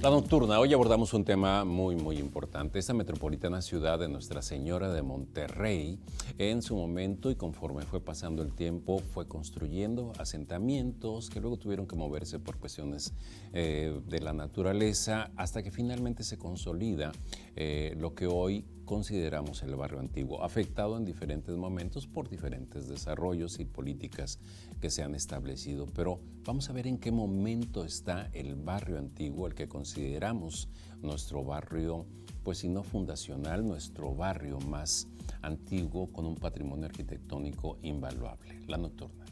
La Nocturna, hoy abordamos un tema muy importante. Esta metropolitana ciudad de Nuestra Señora de Monterrey, en su momento y conforme fue pasando el tiempo, fue construyendo asentamientos que luego tuvieron que moverse por cuestiones de la naturaleza, hasta que finalmente se consolida lo que hoy consideramos el barrio antiguo, afectado en diferentes momentos por diferentes desarrollos y políticas que se han establecido. Pero vamos a ver en qué momento está el barrio antiguo, el que consideramos nuestro barrio, pues si no fundacional, nuestro barrio más antiguo con un patrimonio arquitectónico invaluable. La Nocturna.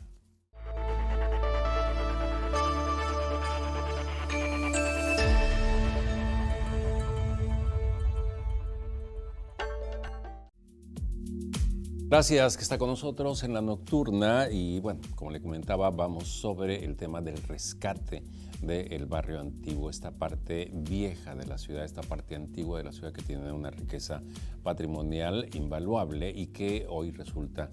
Gracias que está con nosotros en La Nocturna y bueno, como le comentaba, vamos sobre el tema del rescate del barrio antiguo, esta parte vieja de la ciudad, esta parte antigua de la ciudad que tiene una riqueza patrimonial invaluable y que hoy resulta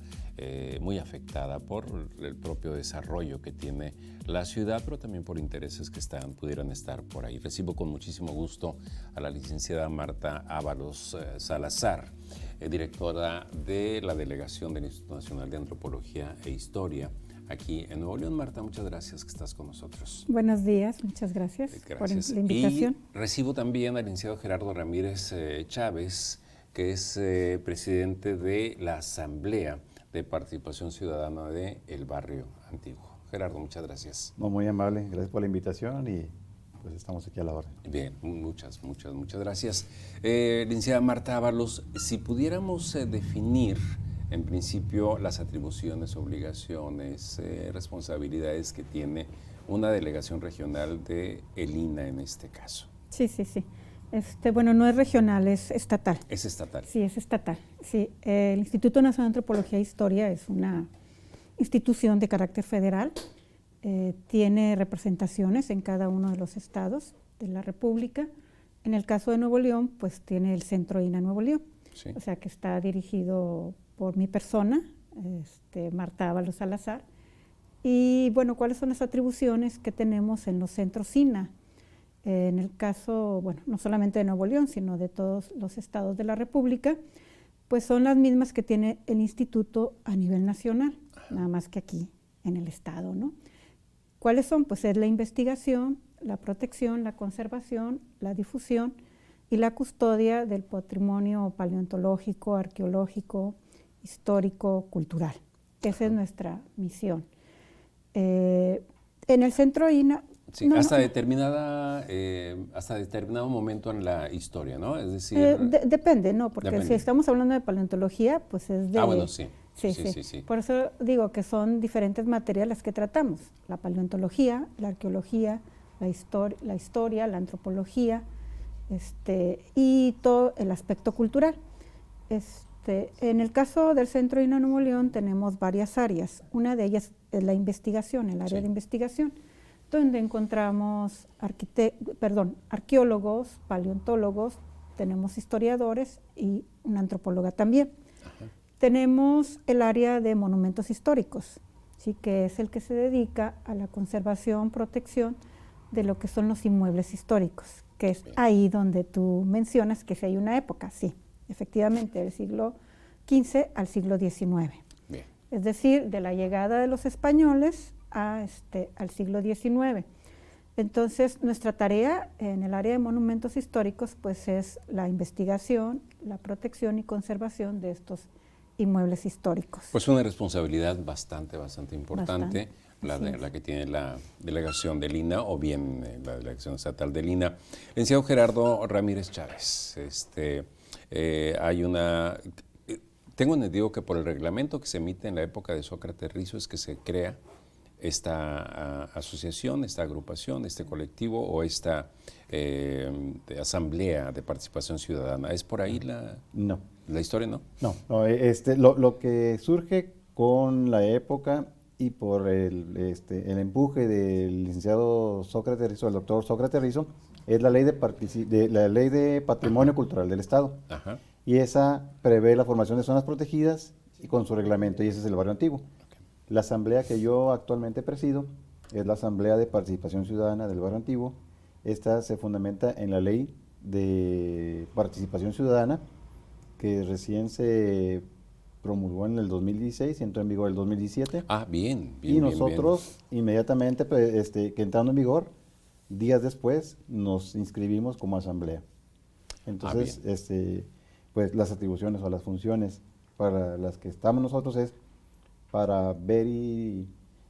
muy afectada por el propio desarrollo que tiene la ciudad, pero también por intereses que pudieran estar por ahí. Recibo con muchísimo gusto a la licenciada Marta Ábalos Salazar, directora de la Delegación del Instituto Nacional de Antropología e Historia aquí en Nuevo León. Marta, muchas gracias que estás con nosotros. Buenos días, muchas gracias por la invitación. Y recibo también al licenciado Gerardo Ramírez Chávez, que es presidente de la Asamblea de Participación Ciudadana del Barrio Antiguo. Gerardo, muchas gracias. No, muy amable, gracias por la invitación y pues estamos aquí a la orden. Bien, muchas gracias. Licenciada Marta Ábalos, si pudiéramos definir en principio las atribuciones, obligaciones, responsabilidades que tiene una delegación regional de el INA en este caso. Sí. Bueno, no es regional, es estatal. Es estatal. Sí, es estatal. Sí, el Instituto Nacional de Antropología e Historia es una institución de carácter federal. Tiene representaciones en cada uno de los estados de la República. En el caso de Nuevo León, pues tiene el Centro INA Nuevo León. Sí. O sea que está dirigido por mi persona, Marta Ábalos Salazar. Y bueno, ¿cuáles son las atribuciones que tenemos en los centros INA? En el caso, bueno, no solamente de Nuevo León, sino de todos los estados de la República, pues son las mismas que tiene el instituto a nivel nacional, nada más que aquí en el estado, ¿no? ¿Cuáles son? Pues es la investigación, la protección, la conservación, la difusión y la custodia del patrimonio paleontológico, arqueológico, histórico, cultural. Esa es nuestra misión. En el centro INA... Sí, hasta determinado momento en la historia, ¿no? Es decir... depende, ¿no? Porque si estamos hablando de paleontología, pues es de... bueno, sí. Sí. Por eso digo que son diferentes materias las que tratamos. La paleontología, la arqueología, la historia, la antropología, y todo el aspecto cultural. En el caso del Centro INA Nuevo León tenemos varias áreas. Una de ellas es la investigación, el área de investigación, donde encontramos arqueólogos, paleontólogos, tenemos historiadores y una antropóloga también. Ajá. Tenemos el área de monumentos históricos, ¿sí? Que es el que se dedica a la conservación, protección de lo que son los inmuebles históricos, que es ahí donde tú mencionas que si hay una época, sí, efectivamente, del siglo XV al siglo XIX. Bien. Es decir, de la llegada de los españoles al siglo XIX. Entonces, nuestra tarea en el área de monumentos históricos pues es la investigación, la protección y conservación de estos inmuebles históricos. Pues una responsabilidad bastante importante, la que tiene la delegación del INA o bien la delegación estatal del INA. Licenciado Gerardo Ramírez Chávez, tengo entendido que por el reglamento que se emite en la época de Sócrates Rizo es que se crea esta asociación, esta agrupación, este colectivo o esta asamblea de participación ciudadana. ¿Es por ahí la historia, no? No, lo que surge con la época y por el empuje del licenciado Sócrates Rizo, el doctor Sócrates Rizo, es la ley de Patrimonio Cultural del Estado. Ajá. Y esa prevé la formación de zonas protegidas y con su reglamento, y ese es el barrio antiguo. La asamblea que yo actualmente presido es la Asamblea de Participación Ciudadana del Barrio Antiguo Esta se fundamenta en la ley de participación ciudadana que recién se promulgó en el 2016 y entró en vigor el 2017. Ah, bien, bien, Y bien, nosotros inmediatamente, pues, que entrando en vigor, días después nos inscribimos como asamblea. Entonces, pues las atribuciones o las funciones para las que estamos nosotros es para ver y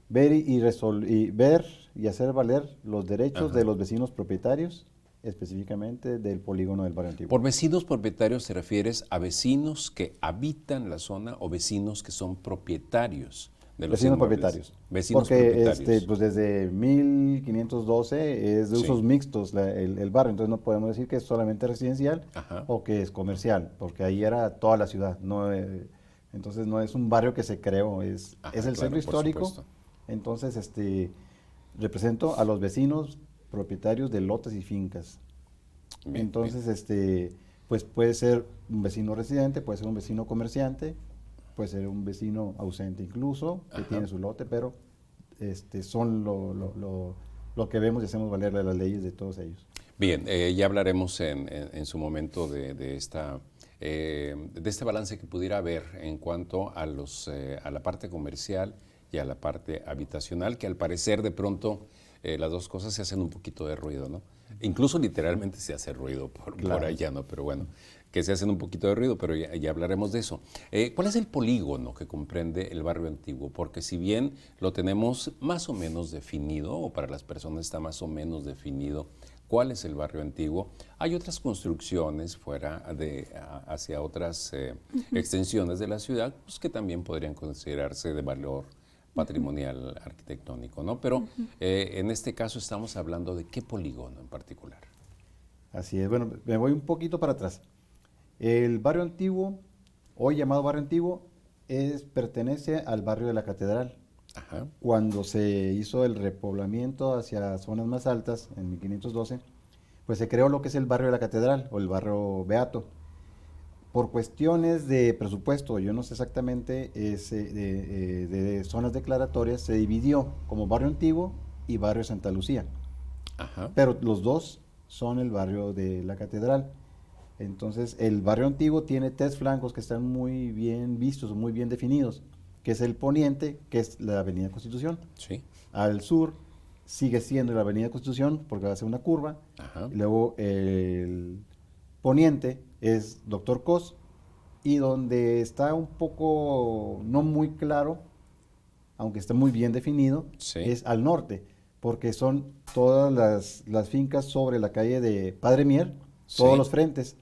ver y hacer valer los derechos Ajá. de los vecinos propietarios, específicamente del polígono del barrio antiguo. Por vecinos propietarios te refieres a vecinos que habitan la zona o vecinos que son propietarios de los Vecinos inmuebles. propietarios. Vecinos Porque propietarios. pues desde 1512 es de Sí. usos mixtos el barrio, entonces no podemos decir que es solamente residencial Ajá. o que es comercial, porque ahí era toda la ciudad. No, entonces no es un barrio que se creó, es Ajá, el claro, centro por histórico. supuesto. Entonces represento a los vecinos propietarios de lotes y fincas. Bien, Entonces, pues puede ser un vecino residente, puede ser un vecino comerciante, puede ser un vecino ausente incluso, que Ajá. tiene su lote, pero son lo que vemos y hacemos valer las leyes de todos ellos. bien. Ya hablaremos en su momento de este balance que pudiera haber en cuanto a la parte comercial y a la parte habitacional, que al parecer de pronto las dos cosas se hacen un poquito de ruido, ¿no? Incluso literalmente se hace ruido por Claro. allá, ¿no? Pero bueno, que se hacen un poquito de ruido, pero ya hablaremos de eso. ¿Cuál es el polígono que comprende el barrio antiguo? Porque si bien lo tenemos más o menos definido, o para las personas está más o menos definido cuál es el barrio antiguo, hay otras construcciones hacia otras extensiones de la ciudad, pues, que también podrían considerarse de valor patrimonial arquitectónico, ¿no? Pero en este caso estamos hablando de qué polígono en particular. Así es, bueno, me voy un poquito para atrás. El barrio antiguo, hoy llamado barrio antiguo, pertenece al barrio de la Catedral. Ajá. Cuando se hizo el repoblamiento hacia zonas más altas, en 1512, pues se creó lo que es el barrio de la Catedral o el barrio Beato. Por cuestiones de presupuesto, yo no sé exactamente, de zonas declaratorias, se dividió como barrio antiguo y barrio Santa Lucía. Ajá. Pero los dos son el barrio de la Catedral. Entonces, el barrio antiguo tiene tres flancos que están muy bien vistos, muy bien definidos, que es el poniente, que es la Avenida Constitución. Sí. Al sur sigue siendo la Avenida Constitución, porque va a ser una curva. Ajá. Y luego el poniente es Doctor Cos, y donde está un poco no muy claro, aunque está muy bien definido, Sí. es al norte, porque son todas las fincas sobre la calle de Padre Mier, todos Sí. los frentes,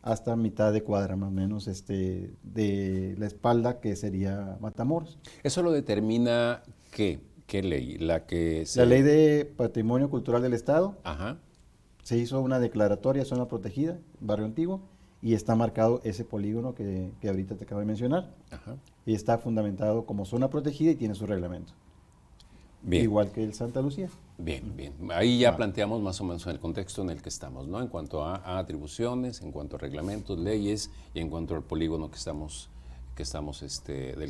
hasta mitad de cuadra más o menos de la espalda que sería Matamoros. Eso lo determina ¿qué ley? La que La ley de Patrimonio Cultural del Estado, Ajá. se hizo una declaratoria zona protegida, barrio antiguo, y está marcado ese polígono que ahorita te acabo de mencionar, Ajá. y está fundamentado como zona protegida y tiene su reglamento. Bien. Igual que el Santa Lucía. Bien, bien. Ahí ya Ah. planteamos más o menos el contexto en el que estamos, ¿no? En cuanto a atribuciones, en cuanto a reglamentos, leyes y en cuanto al polígono del que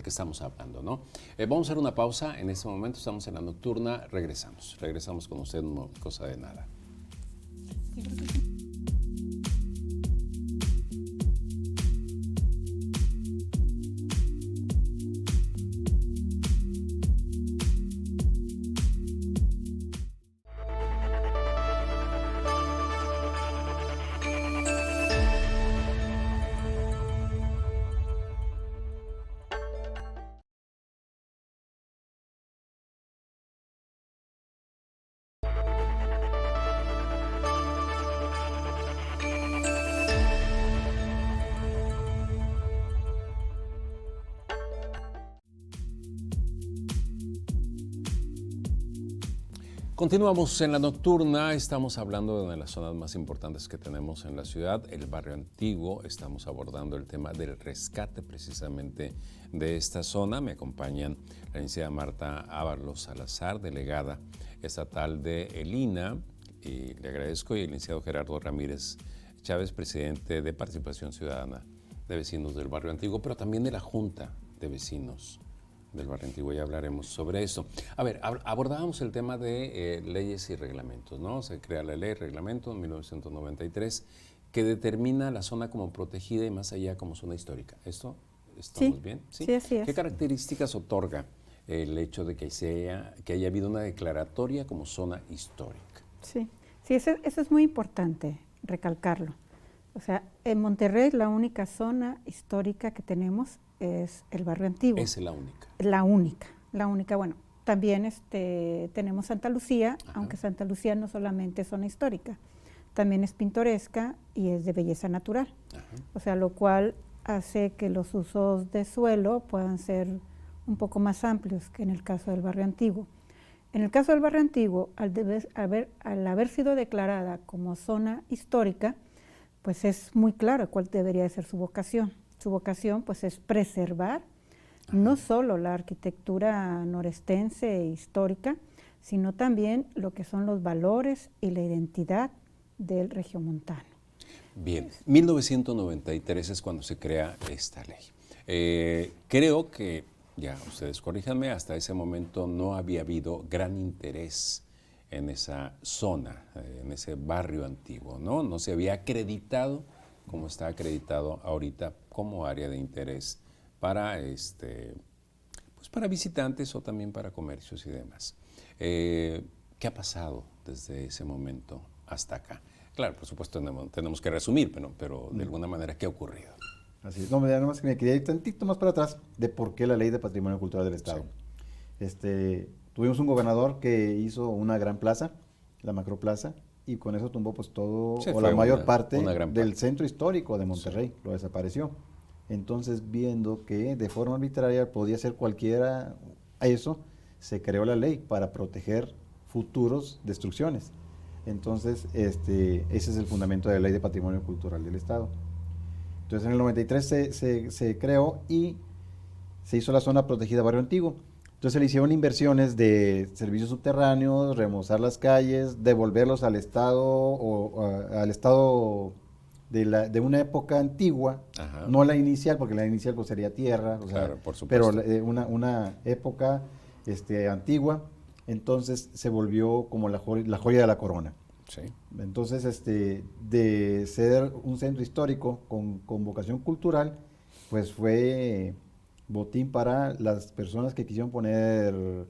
estamos hablando, ¿no? Vamos a hacer una pausa. En este momento estamos en la nocturna. Regresamos con usted, no cosa de nada. Continuamos en la nocturna, estamos hablando de una de las zonas más importantes que tenemos en la ciudad, el barrio antiguo. Estamos abordando el tema del rescate precisamente de esta zona. Me acompañan la licenciada Marta Ábalos Salazar, delegada estatal de ELINA, y le agradezco, y el licenciado Gerardo Ramírez Chávez, presidente de Participación Ciudadana de Vecinos del Barrio Antiguo, pero también de la Junta de Vecinos del barrio antiguo, ya hablaremos sobre eso. A ver, abordábamos el tema de leyes y reglamentos, ¿no? Se crea la ley, reglamento en 1993, que determina la zona como protegida y más allá como zona histórica. ¿Esto estamos bien? Sí, así es. ¿Qué características otorga el hecho de que haya habido una declaratoria como zona histórica? Sí, eso es muy importante recalcarlo. O sea, en Monterrey la única zona histórica que tenemos es el barrio antiguo. Es la única. La única. Bueno, también tenemos Santa Lucía, Ajá. aunque Santa Lucía no solamente es zona histórica, también es pintoresca y es de belleza natural. Ajá. O sea, lo cual hace que los usos de suelo puedan ser un poco más amplios que en el caso del barrio antiguo. En el caso del barrio antiguo, al haber sido declarada como zona histórica, pues es muy claro cuál debería de ser su vocación. Su vocación pues es preservar no solo la arquitectura norestense e histórica, sino también lo que son los valores y la identidad del regiomontano. Bien, 1993 es cuando se crea esta ley. Creo que, ya ustedes corríjanme, hasta ese momento no había habido gran interés en esa zona, en ese barrio antiguo, ¿no? No se había acreditado como está acreditado ahorita como área de interés para, pues para visitantes o también para comercios y demás. ¿Qué ha pasado desde ese momento hasta acá? Claro, por supuesto tenemos que resumir, pero de alguna manera, ¿qué ha ocurrido? Así es. No, nada más que me quería ir tantito más para atrás de por qué la Ley de Patrimonio Cultural del Estado. Sí. Tuvimos un gobernador que hizo una gran plaza, la Macroplaza, y con eso tumbó pues todo, o la mayor parte del centro histórico de Monterrey, sí. Lo desapareció. Entonces, viendo que de forma arbitraria podía ser cualquiera a eso, se creó la ley para proteger futuros destrucciones. Entonces, ese es el fundamento de la Ley de Patrimonio Cultural del Estado. Entonces, en el 93 se creó y se hizo la zona protegida Barrio Antiguo. Entonces se le hicieron inversiones de servicios subterráneos, remozar las calles, devolverlos al estado al estado de una época antigua, Ajá. No la inicial, porque la inicial pues sería tierra, claro, por supuesto. Pero una época antigua, entonces se volvió como la joya de la corona. Sí. Entonces, de ser un centro histórico con vocación cultural, pues fue botín para las personas que quisieron poner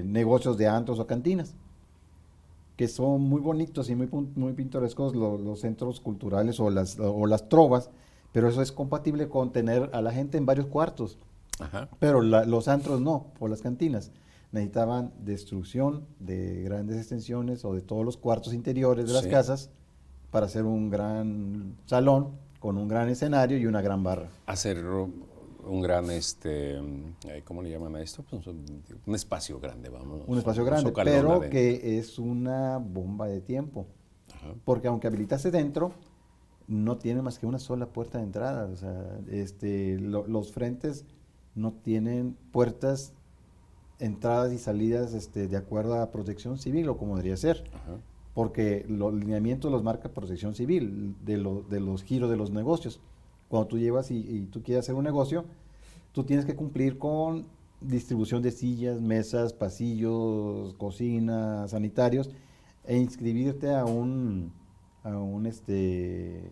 negocios de antros o cantinas, que son muy bonitos y muy pintorescos los centros culturales o las trovas, pero eso es compatible con tener a la gente en varios cuartos. Ajá. Pero los antros no, o las cantinas. Necesitaban destrucción de grandes extensiones o de todos los cuartos interiores de las casas para hacer un gran salón con un gran escenario y una gran barra. Hacer un gran, ¿cómo le llaman a esto? Pues un espacio grande, vamos. Un espacio grande, pero que es una bomba de tiempo. Ajá. Porque aunque habilitase dentro, no tiene más que una sola puerta de entrada. O sea, los frentes no tienen puertas, entradas y salidas de acuerdo a Protección Civil o como debería ser. Ajá. Porque los lineamientos los marca Protección Civil de los giros de los negocios. Cuando tú llevas y tú quieres hacer un negocio, tú tienes que cumplir con distribución de sillas, mesas, pasillos, cocina, sanitarios, e inscribirte a un de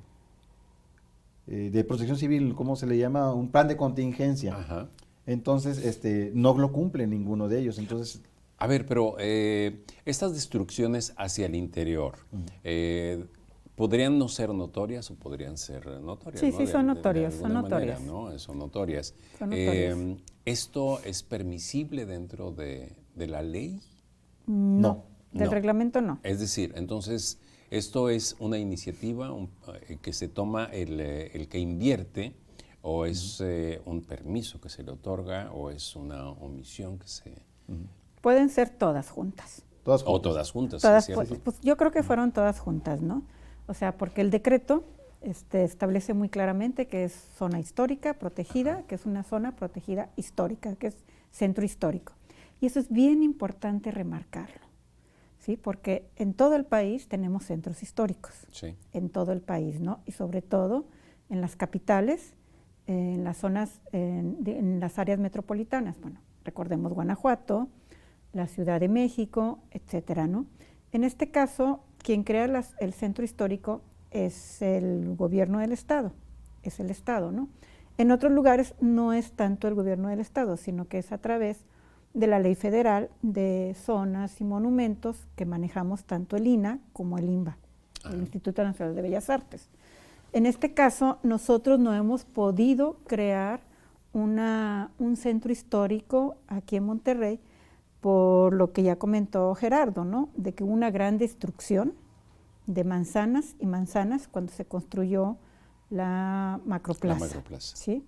Protección Civil, ¿cómo se le llama? Un plan de contingencia. Ajá. Entonces, no lo cumple ninguno de ellos. Entonces, a ver, pero estas destrucciones hacia el interior, ¿podrían no ser notorias o podrían ser notorias? Sí, ¿no? Sí, son notorias, son notorias. ¿No? Son notorias. ¿Esto es permisible dentro de la ley? No, del reglamento no. Es decir, entonces, ¿esto es una iniciativa que se toma el que invierte o es un permiso que se le otorga o es una omisión que se... Pueden ser todas juntas. O todas juntas. Todas, pues yo creo que fueron todas juntas, ¿no? O sea, porque el decreto establece muy claramente que es zona histórica protegida, Ajá. que es una zona protegida histórica, que es centro histórico. Y eso es bien importante remarcarlo, ¿sí? Porque en todo el país tenemos centros históricos, sí. En todo el país, ¿no? Y sobre todo en las capitales en las zonas, en las áreas metropolitanas. Bueno, recordemos Guanajuato, la Ciudad de México, etcétera, ¿no? En este caso, quien crea el centro histórico es el gobierno del Estado, es el Estado, ¿no? En otros lugares no es tanto el gobierno del Estado, sino que es a través de la Ley Federal de Zonas y Monumentos que manejamos tanto el INAH como el INBA, el Instituto Nacional de Bellas Artes. En este caso, nosotros no hemos podido crear un centro histórico aquí en Monterrey por lo que ya comentó Gerardo, ¿no? De que hubo una gran destrucción de manzanas y manzanas cuando se construyó la Macroplaza. La Macroplaza. ¿Sí?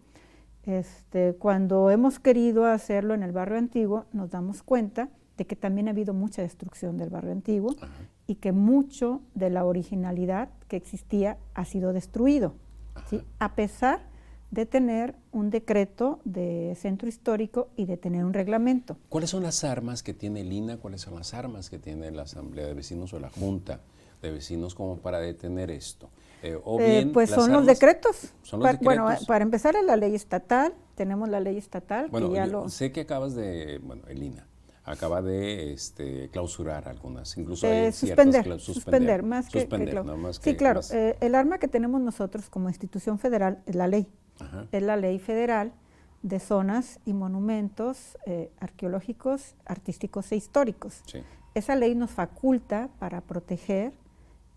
Cuando hemos querido hacerlo en el barrio antiguo, nos damos cuenta de que también ha habido mucha destrucción del barrio antiguo. Ajá. Y que mucho de la originalidad que existía ha sido destruido, ¿sí? A pesar de tener un decreto de centro histórico y de tener un reglamento. ¿Cuáles son las armas que tiene el INAH? ¿Cuáles son las armas que tiene la Asamblea de Vecinos o la Junta de Vecinos como para detener esto? Pues son los decretos. ¿Son los decretos? Bueno, para empezar es la ley estatal, tenemos la ley estatal. Bueno, que ya sé que acabas de, el INAH acaba de clausurar algunas, incluso suspender, más que sí, claro, el arma que tenemos nosotros como institución federal es la ley. Ajá. Es la Ley Federal de Zonas y Monumentos Arqueológicos, Artísticos e Históricos. Sí. Esa ley nos faculta para proteger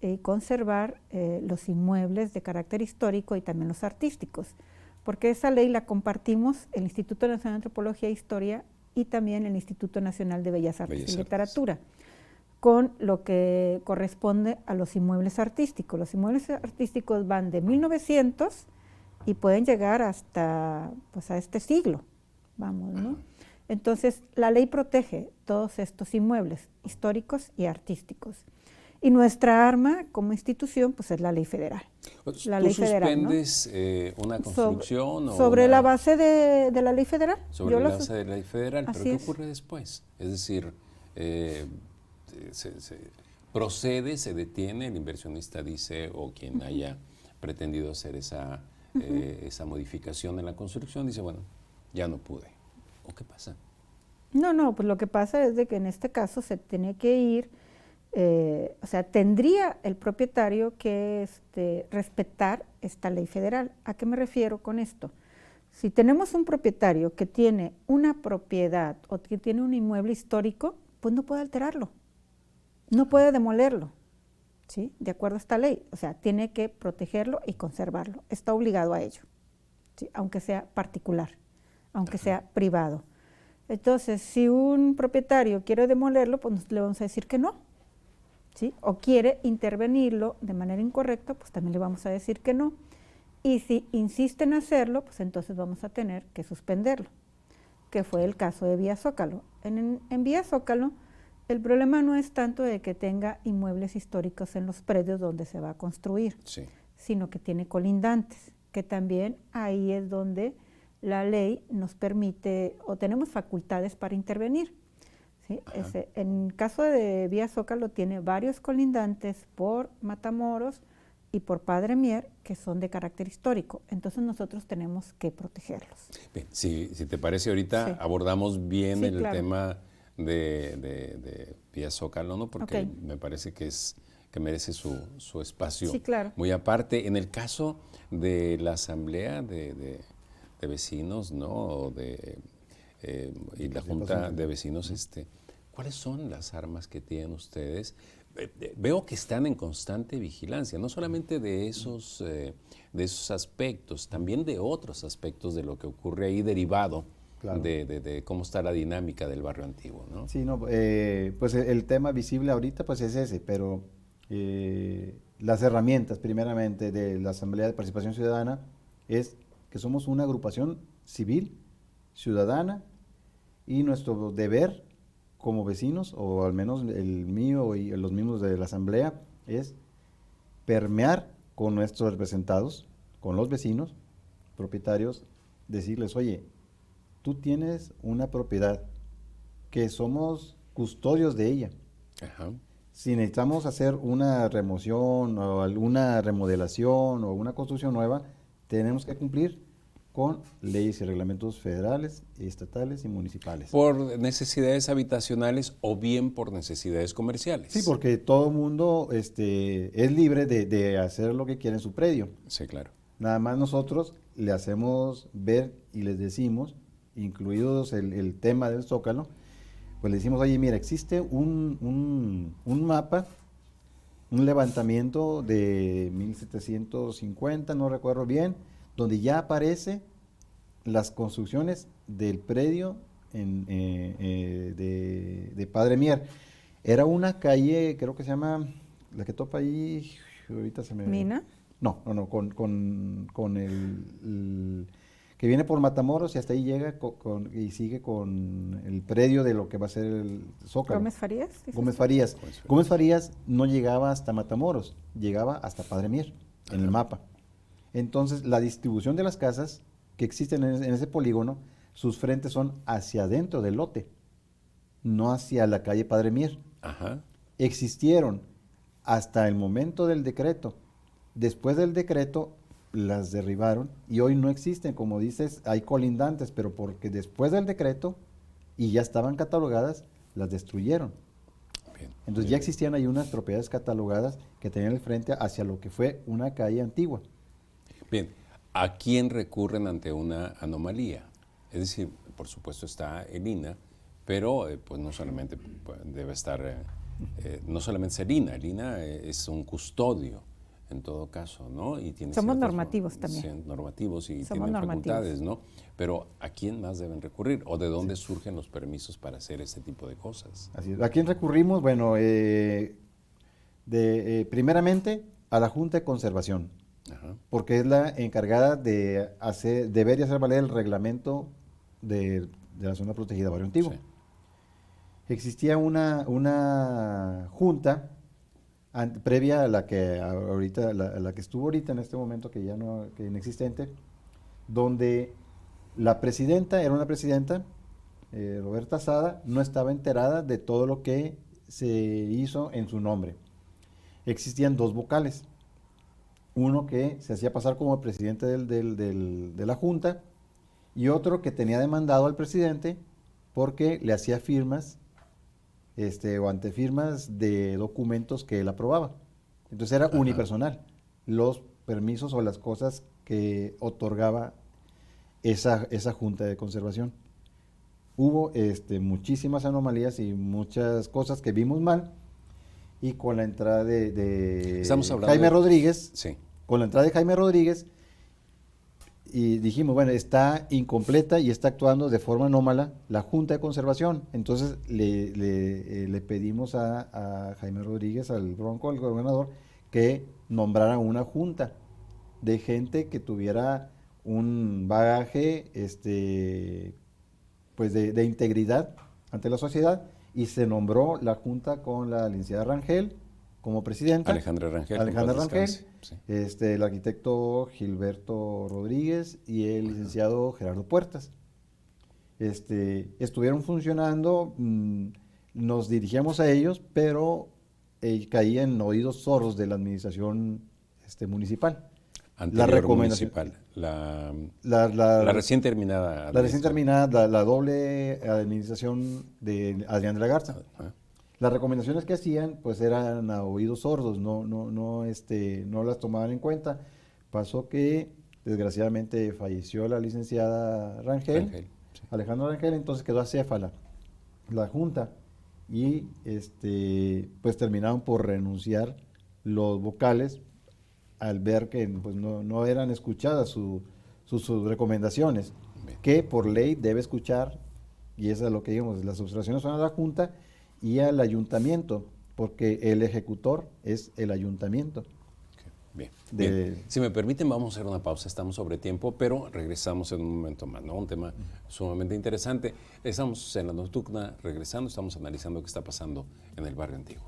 y conservar los inmuebles de carácter histórico y también los artísticos, porque esa ley la compartimos el Instituto Nacional de Antropología e Historia y también el Instituto Nacional de Bellas Artes y Literatura, con lo que corresponde a los inmuebles artísticos. Los inmuebles artísticos van de 1900 y pueden llegar hasta, pues, a este siglo, vamos, ¿no? Entonces, la ley protege todos estos inmuebles históricos y artísticos. Y nuestra arma como institución, pues, es la ley federal. La ley federal, ¿no? Una construcción sobre la base de la ley federal. Sobre la base de la ley federal, pero ¿qué ocurre después? Es decir, procede, se detiene, el inversionista dice, o quien haya pretendido hacer esa modificación en la construcción, dice, bueno, ya no pude. ¿O qué pasa? No, pues lo que pasa es de que en este caso se tiene que ir. O sea, tendría el propietario que respetar esta ley federal. ¿A qué me refiero con esto? Si tenemos un propietario que tiene una propiedad o que tiene un inmueble histórico, pues no puede alterarlo, no puede demolerlo, ¿sí? De acuerdo a esta ley. O sea, tiene que protegerlo y conservarlo. Está obligado a ello, ¿sí? Aunque sea particular, aunque sea privado. Entonces, si un propietario quiere demolerlo, pues le vamos a decir que no. ¿Sí? O quiere intervenirlo de manera incorrecta, pues también le vamos a decir que no. Y si insiste en hacerlo, pues entonces vamos a tener que suspenderlo, que fue el caso de Vía Zócalo. En Vía Zócalo, el problema no es tanto de que tenga inmuebles históricos en los predios donde se va a construir, sí, sino que tiene colindantes, que también ahí es donde la ley nos permite o tenemos facultades para intervenir. ¿Sí? En caso de Vía Zócalo tiene varios colindantes por Matamoros y por Padre Mier que son de carácter histórico, entonces nosotros tenemos que protegerlos. Bien, si te parece ahorita abordamos bien el tema de Vía Zócalo, ¿no? Porque me parece que merece su espacio muy aparte. En el caso de la Asamblea de Vecinos, ¿no? Y la Junta de Vecinos, ¿cuáles son las armas que tienen ustedes? Veo que están en constante vigilancia, no solamente de esos aspectos, también de otros aspectos de lo que ocurre ahí derivado de cómo está la dinámica del barrio antiguo, ¿no? Sí, no, pues el tema visible ahorita pues es ese, pero las herramientas primeramente de la Asamblea de Participación Ciudadana es que somos una agrupación civil, ciudadana, y nuestro deber como vecinos, o al menos el mío y los mismos de la Asamblea, es permear con nuestros representados, con los vecinos, propietarios, decirles, oye, tú tienes una propiedad, que somos custodios de ella. Ajá. Si necesitamos hacer una remoción o alguna remodelación o una construcción nueva, tenemos que cumplir con leyes y reglamentos federales, estatales y municipales. ¿Por necesidades habitacionales o bien por necesidades comerciales? Sí, porque todo mundo es libre de hacer lo que quiere en su predio. Sí, claro. Nada más nosotros le hacemos ver y les decimos, incluidos el tema del Zócalo, pues le decimos, oye, mira, existe un mapa, un levantamiento de 1750, no recuerdo bien, donde ya aparece las construcciones del predio de Padre Mier. Era una calle, creo que se llama, la que topa ahí, ahorita se me... ¿Mina? No, con el que viene por Matamoros y hasta ahí llega y sigue con el predio de lo que va a ser el Zócalo. ¿Gómez Farías? Gómez Farías. Gómez Farías no llegaba hasta Matamoros, llegaba hasta Padre Mier, en el mapa. Entonces, la distribución de las casas que existen en ese polígono, sus frentes son hacia adentro del lote, no hacia la calle Padre Mier. Ajá. Existieron hasta el momento del decreto. Después del decreto las derribaron y hoy no existen, como dices, hay colindantes, pero porque después del decreto y ya estaban catalogadas, las destruyeron. Bien, Entonces bien. ya existían ahí unas propiedades catalogadas que tenían el frente hacia lo que fue una calle antigua. Bien, ¿a quién recurren ante una anomalía? Es decir, por supuesto está el INAH, pero pues no solamente debe estar, no solamente es el INAH es un custodio en todo caso, ¿no? Y tiene Somos ciertas normativos también. sí, normativos y Somos tienen normativos. facultades, ¿no? Pero ¿a quién más deben recurrir? ¿O de dónde surgen los permisos para hacer este tipo de cosas? Así es. ¿A quién recurrimos? Bueno, primeramente a la Junta de Conservación, Ajá. porque es la encargada de deber y hacer valer el reglamento de la zona protegida Barrio Antiguo. Sí. Existía una junta previa a la que ahorita, la que estuvo ahorita en este momento, que ya no, que inexistente, donde la presidenta era una presidenta, Roberta Sada, no estaba enterada de todo lo que se hizo en su nombre. Existían dos vocales, uno que se hacía pasar como el presidente de la junta y otro que tenía demandado al presidente porque le hacía firmas o antefirmas de documentos que él aprobaba. Entonces era unipersonal los permisos o las cosas que otorgaba esa junta de conservación. Hubo muchísimas anomalías y muchas cosas que vimos mal, y con la entrada de Jaime Rodríguez, sí. Con la entrada de Jaime Rodríguez, y dijimos, bueno, está incompleta y está actuando de forma anómala la Junta de Conservación. Entonces le pedimos a Jaime Rodríguez, al Bronco, al gobernador, que nombrara una junta de gente que tuviera un bagaje pues de integridad ante la sociedad, y se nombró la junta con la licenciada Rangel como presidenta. Alejandra Rangel. Alejandra Rangel, sí. el arquitecto Gilberto Rodríguez y el licenciado Gerardo Puertas. Estuvieron funcionando, nos dirigíamos a ellos, pero caían en oídos sordos de la administración municipal. Anterior La recomendación municipal, la recién terminada. La recién terminada, la doble administración de Adrián de la Garza. Ajá. Las recomendaciones que hacían pues eran a oídos sordos, no las tomaban en cuenta. Pasó que desgraciadamente falleció la licenciada Rangel, sí. Alejandra Rangel, entonces quedó acéfala la junta, y pues terminaron por renunciar los vocales al ver que pues no eran escuchadas sus recomendaciones. Bien. Que por ley debe escuchar, y eso es lo que digamos, las observaciones son a la junta y al ayuntamiento, porque el ejecutor es el ayuntamiento. Bien, bien. Si me permiten, vamos a hacer una pausa. Estamos sobre tiempo, pero regresamos en un momento más, ¿no? Un tema sumamente interesante. Estamos en la nocturna, regresando, estamos analizando qué está pasando en el barrio antiguo.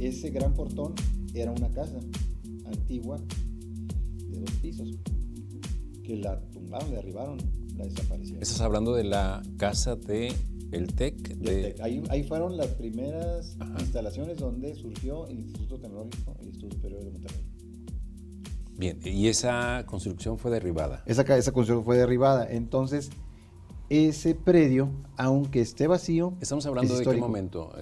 ese gran portón era una casa antigua de 2 pisos, que la tumbaron, la derribaron, la desaparecieron. Estás hablando de la casa de el TEC. Ahí fueron las primeras instalaciones donde surgió el Instituto Tecnológico y Estudios Superiores de Monterrey. Bien, y esa construcción fue derribada. Esa construcción fue derribada. Entonces, ese predio, aunque esté vacío, ¿Estamos hablando es de histórico. qué momento?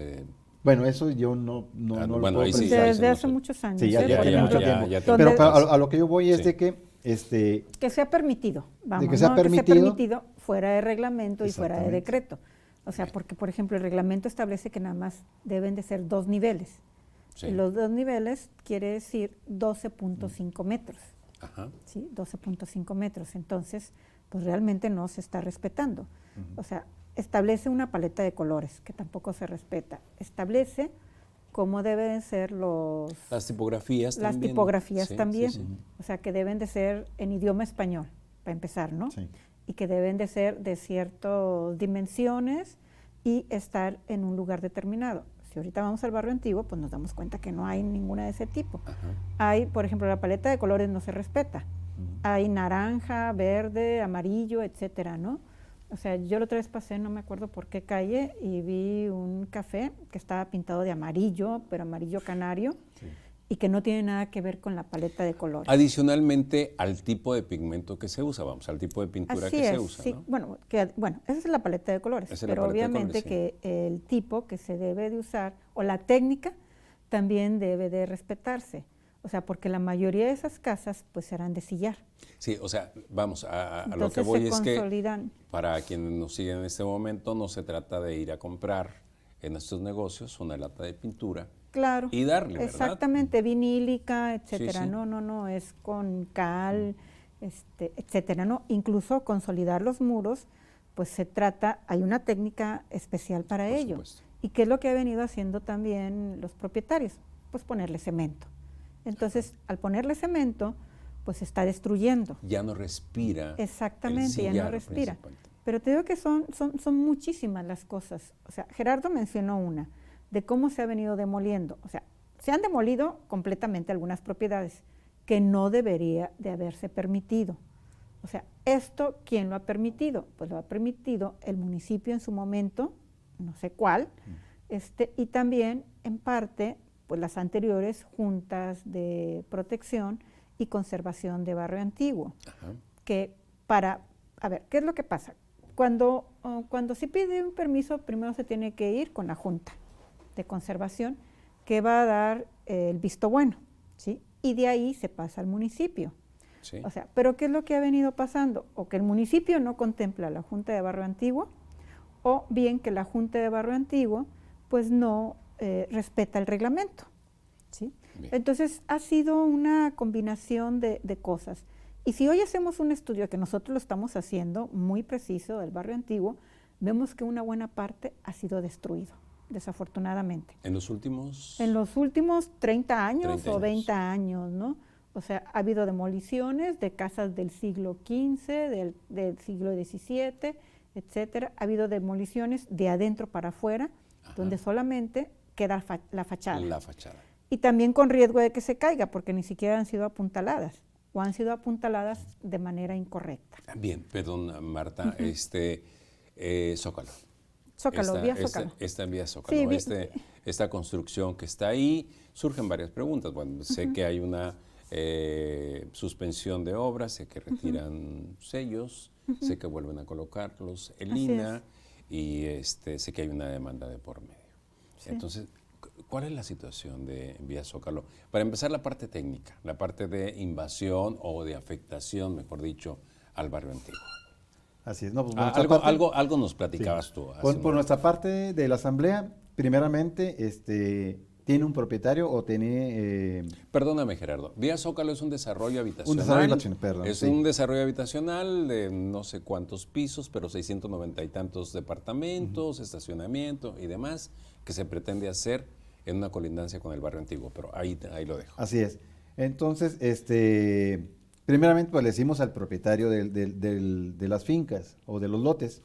Bueno, eso yo no lo bueno, puedo ahí sí, precisar. Desde hace muchos años. Sí, ya tiene mucho tiempo. Donde- Pero a lo que yo voy es Sí. de que que sea permitido, vamos, que sea ¿no? permitido. Que sea permitido fuera de reglamento y fuera de Exactamente. decreto. O sea, porque, por ejemplo, el reglamento establece que nada más deben de ser 2 niveles. Sí. Y los 2 niveles quiere decir 12.5 metros. Ajá. ¿Sí? 12.5 metros. Entonces, pues realmente no se está respetando. O sea, establece una paleta de colores, que tampoco se respeta. Establece cómo deben ser Las tipografías las también. tipografías Sí, también. sí, sí. O sea, que deben de ser en idioma español, para empezar, ¿no? Sí. Y que deben de ser de ciertas dimensiones y estar en un lugar determinado. Si ahorita vamos al barrio antiguo, pues nos damos cuenta que no hay ninguna de ese tipo. Ajá. Hay, por ejemplo, la paleta de colores no se respeta. Hay naranja, verde, amarillo, etcétera, ¿no? O sea, yo la otra vez pasé, no me acuerdo por qué calle, y vi un café que estaba pintado de amarillo, pero amarillo canario, Sí. y que no tiene nada que ver con la paleta de colores. Adicionalmente al tipo de pigmento que se usa, vamos, al tipo de pintura Así que es, se usa, sí. ¿no? Bueno, esa es la paleta de colores, Esa es la pero paleta de obviamente colores, que el tipo que se debe de usar, o la técnica, también debe de respetarse. O sea, porque la mayoría de esas casas pues serán de sillar. Sí, o sea, vamos, a lo que Entonces voy se es que consolidan. para quienes nos siguen en este momento no se trata de ir a comprar en estos negocios una lata de pintura Claro. y darle, ¿verdad? Exactamente, vinílica, etcétera. Sí, sí. No, es con cal, etcétera, ¿no? Incluso consolidar los muros, pues se trata, hay una técnica especial para Por ello. supuesto. ¿Y qué es lo que ha venido haciendo también los propietarios? Pues ponerle cemento. Entonces, al ponerle cemento, pues se está destruyendo. Ya no respira. Exactamente, el ya no sillar respira. principalmente. Pero te digo que son muchísimas las cosas. O sea, Gerardo mencionó una, de cómo se ha venido demoliendo. O sea, se han demolido completamente algunas propiedades que no debería de haberse permitido. O sea, ¿esto quién lo ha permitido? Pues lo ha permitido el municipio en su momento, no sé cuál, y también, en parte, pues las anteriores juntas de protección y conservación de barrio antiguo, Ajá. que a ver, ¿qué es lo que pasa? Cuando se pide un permiso, primero se tiene que ir con la Junta de Conservación, que va a dar el visto bueno, ¿sí? Y de ahí se pasa al municipio. Sí. O sea, ¿pero qué es lo que ha venido pasando? O que el municipio no contempla a la Junta de Barrio Antiguo, o bien que la Junta de Barrio Antiguo pues no respeta el reglamento, ¿sí? Bien. Entonces ha sido una combinación de cosas. Y si hoy hacemos un estudio, que nosotros lo estamos haciendo muy preciso del barrio antiguo, vemos que una buena parte ha sido destruido, desafortunadamente. En los últimos... En los últimos 30 años 30 o años. 20 años, ¿no? O sea, ha habido demoliciones de casas del siglo XV, del siglo XVII, etcétera. Ha habido demoliciones de adentro para afuera, Ajá. donde solamente queda la fachada. La fachada. Y también con riesgo de que se caiga, porque ni siquiera han sido apuntaladas, o han sido apuntaladas de manera incorrecta. Bien, perdón, Marta, Zócalo. Zócalo, vía Zócalo. Esta vía Zócalo, Sí, esta construcción que está ahí, surgen varias preguntas. Bueno, sé que hay una suspensión de obras, sé que retiran sellos, sé que vuelven a colocarlos en Así línea y sé que hay una demanda de por medio. Sí. Entonces, ¿cuál es la situación de Vía Zócalo? Para empezar, la parte técnica, la parte de invasión o de afectación, mejor dicho, al barrio antiguo. Así es. No, pues, por nuestra Algo nos platicabas tú. hace un Por momento. nuestra parte de la asamblea, primeramente, tiene un propietario o tiene... Perdóname, Gerardo. Vía Zócalo es un desarrollo habitacional. Un desarrollo habitacional, perdón, Es sí. un desarrollo habitacional de no sé cuántos pisos, pero 690 y tantos departamentos, estacionamiento y demás, que se pretende hacer en una colindancia con el barrio antiguo. Pero ahí lo dejo. Así es. Entonces, primeramente, pues le decimos al propietario de las fincas o de los lotes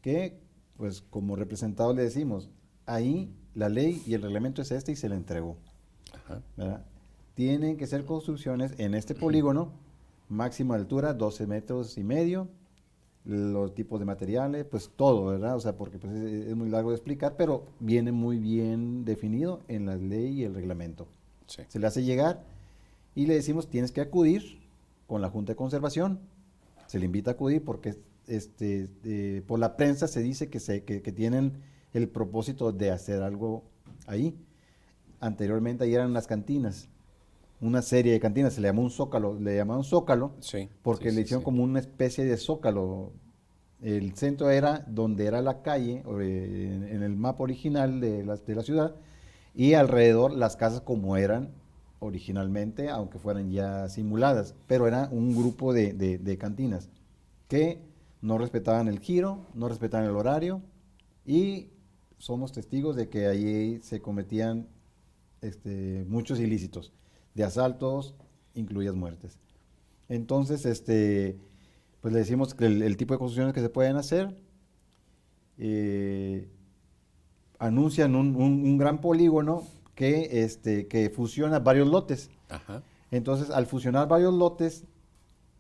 que, pues como representado le decimos, ahí la ley y el reglamento es y se le entregó. Ajá. ¿verdad? Tienen que ser construcciones en este polígono, máxima altura 12 metros y medio, los tipos de materiales, pues todo, ¿verdad? O sea, porque pues, es muy largo de explicar, pero viene muy bien definido en la ley y el reglamento. Sí. Se le hace llegar y le decimos, tienes que acudir con la Junta de Conservación. Se le invita a acudir porque por la prensa se dice que tienen el propósito de hacer algo ahí. Anteriormente ahí eran las cantinas, una serie de cantinas, se le llamó un zócalo, le llamaban zócalo, Sí, porque sí, le sí, hicieron sí. como una especie de zócalo. El centro era donde era la calle, en el mapa original de la ciudad, y alrededor las casas como eran originalmente, aunque fueran ya simuladas, pero era un grupo de cantinas que no respetaban el giro, no respetaban el horario, y somos testigos de que allí se cometían muchos ilícitos, de asaltos, incluidas muertes. Entonces, pues le decimos que el tipo de construcciones que se pueden hacer, anuncian un gran polígono que fusiona varios lotes. Ajá. Entonces, al fusionar varios lotes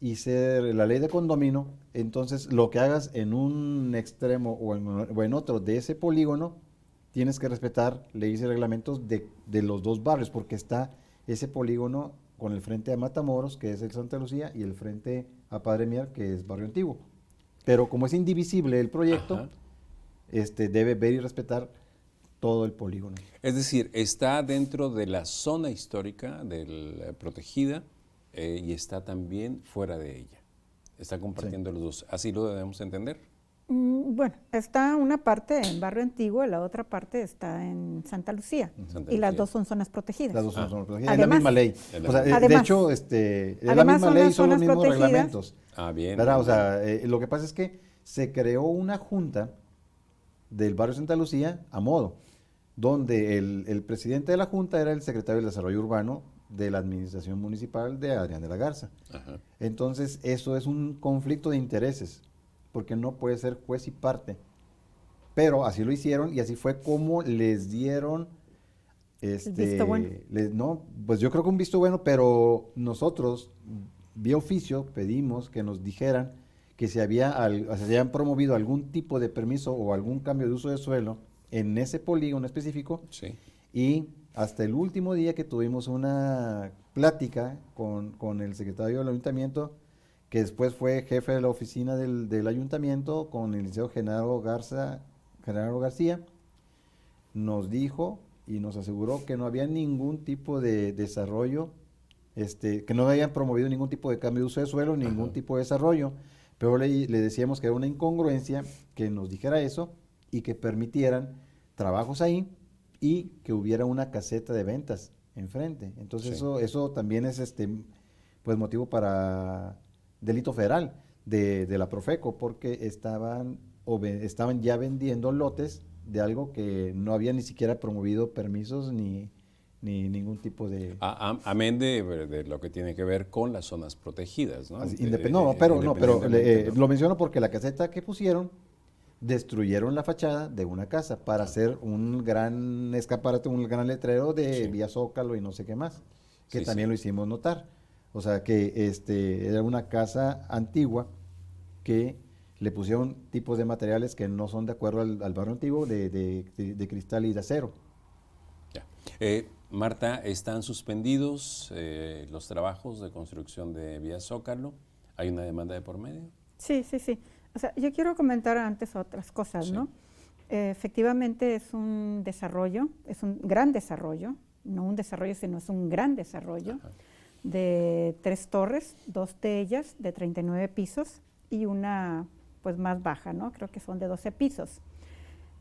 y ser la ley de condominio, entonces lo que hagas en un extremo o en otro de ese polígono, tienes que respetar leyes y reglamentos de los dos barrios, porque está ese polígono con el frente a Matamoros, que es el Santa Lucía, y el frente a Padre Mier, que es Barrio Antiguo. Pero como es indivisible el proyecto, Ajá. debe ver y respetar todo el polígono. Es decir, está dentro de la zona histórica protegida y está también fuera de ella. Está compartiendo los dos. ¿Así lo debemos entender? Bueno, está una parte en Barrio Antiguo y la otra parte está en Santa Lucía. Santa Y las Lucía. dos son zonas protegidas. Las dos son Ah. zonas protegidas. Es la Además- misma ley. Es la O sea, misma. de Además- hecho, es la además misma son ley, las son los zonas mismos protegidas. reglamentos. Ah, bien. ¿Verdad? O bien, sea, lo que pasa es que se creó una junta del barrio Santa Lucía a modo, donde el presidente de la junta era el secretario del Desarrollo Urbano de la Administración Municipal de Adrián de la Garza. bien. Ajá. Entonces, eso es un conflicto de intereses, porque no puede ser juez y parte. Pero así lo hicieron y así fue como les dieron visto bueno. no, pues yo creo que un visto bueno, pero nosotros vía oficio pedimos que nos dijeran que se habían promovido algún tipo de permiso o algún cambio de uso de suelo en ese polígono específico, Sí. y hasta el último día que tuvimos una plática con el secretario del ayuntamiento, que después fue jefe de la oficina del ayuntamiento, con el licenciado Genaro García, nos dijo y nos aseguró que no había ningún tipo de desarrollo, que no habían promovido ningún tipo de cambio de uso de suelo, ningún Ajá. tipo de desarrollo, pero le decíamos que era una incongruencia que nos dijera eso y que permitieran trabajos ahí y que hubiera una caseta de ventas enfrente. Entonces Sí. eso también es pues motivo para delito federal de la Profeco, porque estaban ya vendiendo lotes de algo que no había ni siquiera promovido permisos ni ningún tipo de... Amén de lo que tiene que ver con las zonas protegidas, ¿no? pero Independientemente, ¿no? lo menciono porque la caseta que pusieron destruyeron la fachada de una casa para hacer un gran escaparate, un gran letrero de Sí. vía Zócalo y no sé qué más, que Sí, también sí. lo hicimos notar. O sea que era una casa antigua que le pusieron tipos de materiales que no son de acuerdo al barrio antiguo, de cristal y de acero. Ya. Marta, ¿están suspendidos los trabajos de construcción de vía Zócalo? ¿Hay una demanda de por medio? Sí, sí, sí. O sea, yo quiero comentar antes otras cosas, Sí. ¿no? Efectivamente es un desarrollo, es un gran desarrollo, no un desarrollo, sino es un gran desarrollo Ajá. de 3 torres, 2 de ellas de 39 pisos y una pues más baja, ¿no? Creo que son de 12 pisos.